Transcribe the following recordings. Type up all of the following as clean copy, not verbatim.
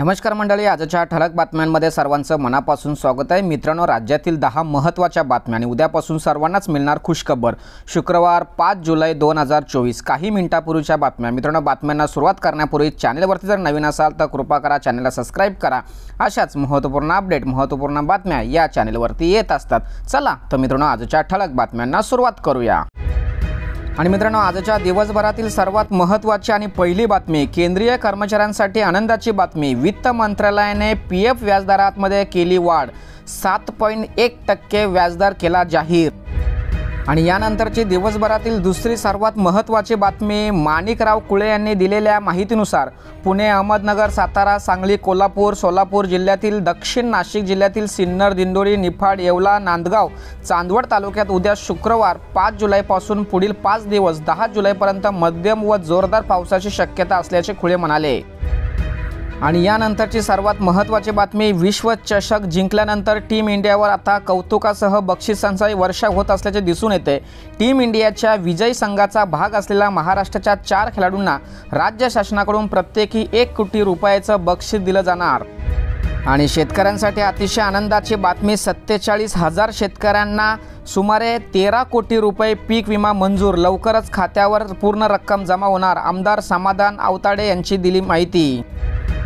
नमस्कार मंडळी, आजच्या ठळक बातम्यांमध्ये सर्वांचं मनापासून स्वागत आहे। मित्रांनो, राज्यातील 10 महत्त्वाच्या बातम्या आणि उद्यापासून सर्वांनाच मिळणार खुशखबर। शुक्रवार 5 जुलै 2024 काही मिनिटांपूर्वीच्या बातम्या। मित्रांनो, बातम्यांना सुरुवात करण्यापूर्वी चॅनलवरती जर नवीन असाल तर कृपा करा चॅनलला सबस्क्राइब करा। अशाच महत्त्वपूर्ण अपडेट, महत्त्वपूर्ण बातम्या या चॅनलवरती येत असतात। चला तर मित्रांनो, आजच्या ठळक बातम्यांना सुरुवात करूया। आणि मित्रांनो, आजच्या दिवसभरातील सर्वात महत्त्वाची आणि पहिली बातमी, केंद्रीय कर्मचाऱ्यांसाठी आनंदाची बातमी। वित्त मंत्रालयाने पीएफ व्याजदरामध्ये केली वाढ, 7.1% व्याजदर केला जाहीर। आणि यानंतरची दिवसभरातील दुसरी सर्वात महत्त्वाची बातमी, माणिकराव कुळे यांनी दिलेल्या माहितीनुसार पुणे, अहमदनगर, सातारा, सांगली, कोल्हापूर, सोलापूर जिल्ह्यातील, दक्षिण नाशिक जिल्ह्यातील सिन्नर, दिंडोरी, निफाड, येवला, नांदगाव, चांदवड तालुक्यात उद्या शुक्रवार 5 जुलैपासून पुढील 5 दिवस 10 जुलैपर्यंत मध्यम व जोरदार पावसाची शक्यता असल्याचे कुळे म्हणाले। आणि यानंतरची सर्वात महत्त्वाची बातमी, विश्वचषक जिंकल्यानंतर टीम इंडियावर आता कौतुकासह बक्षिसांचाही वर्षा होत असल्याचे दिसून येते। टीम इंडियाच्या विजयी संघाचा भाग असलेल्या महाराष्ट्राच्या 4 खेळाडूंना राज्य शासनाकडून प्रत्येकी 1 कोटी रुपयाचं बक्षीस दिलं जाणार। आणि शेतकऱ्यांसाठी अतिशय आनंदाची बातमी, 47,000 शेतकऱ्यांना सुमारे 13 कोटी रुपये पीक विमा मंजूर, लवकरच खात्यावर पूर्ण रक्कम जमा होणार। आमदार समाधान आवताडे यांची दिली माहिती।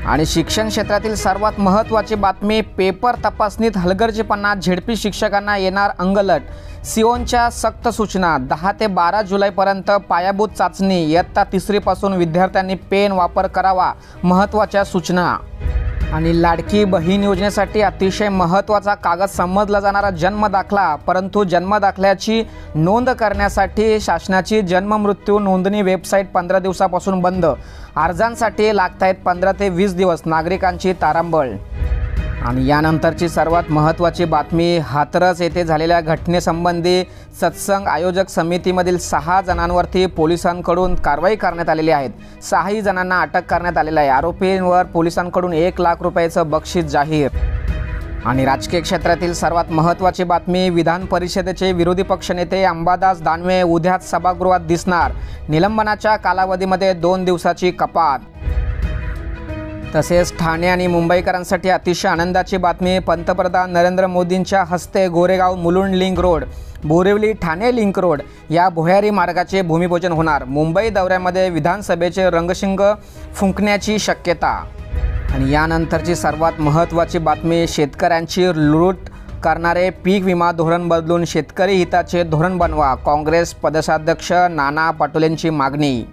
आणि शिक्षण क्षेत्रातील सर्वात महत्त्वाची बातमी, पेपर तपासणीत हलगर्जीपणा, झेडपी शिक्षकांना येणार अंगलट। सिओनच्या सक्त सूचना, 10 ते 12 जुलैपर्यंत पायाभूत चाचणी, इयत्ता 3री पासून विद्यार्थ्यांनी पेन वापर करावा, महत्त्वाच्या सूचना। आणि लाडकी बहीण योजनेसाठी अतिशय महत्त्वाचा कागद समजला जाणारा जन्मदाखला, परंतु जन्मदाखल्याची नोंद करण्यासाठी शासनाची जन्ममृत्यू नोंदणी वेबसाईट 15 दिवसापासून बंद। अर्जांसाठी लागतायत 15 ते 20 दिवस, नागरिकांची तारांबळ। आणि यानंतरची सर्वात महत्त्वाची बातमी, हाथरस येथे झालेल्या घटनेसंबंधी सत्संग आयोजक समितीमधील 6 जणांवरती पोलिसांकडून कारवाई करण्यात आलेली आहे। 6 जणांना अटक करण्यात आलेली आहे। आरोपींवर पोलिसांकडून 1 लाख रुपयाचं बक्षीस जाहीर। आणि राजकीय क्षेत्रातील सर्वात महत्त्वाची बातमी, विधान परिषदेचे विरोधी पक्षनेते अंबादास दानवे उद्याच सभागृहात दिसणार। निलंबनाच्या कालावधीमध्ये 2 दिवसाची कपात। तसेच ठाणे आणि मुंबईकरांसाठी अतिशय आनंदाची बातमी, पंतप्रधान नरेंद्र मोदींच्या हस्ते Goregaon Mulund link road, Borivali Thane link road या भुयारी मार्गाचे भूमिपूजन होणार। मुंबई दौऱ्यामध्ये विधानसभेचे रंगशिंग फुंकण्याची शक्यता। आणि यानंतरची सर्वात महत्त्वाची बातमी, शेतकऱ्यांची लूट करणारे पीक विमा धोरण बदलून शेतकरी हिताचे धोरण बनवा, काँग्रेस प्रदेशाध्यक्ष नाना पटोलेंची मागणी।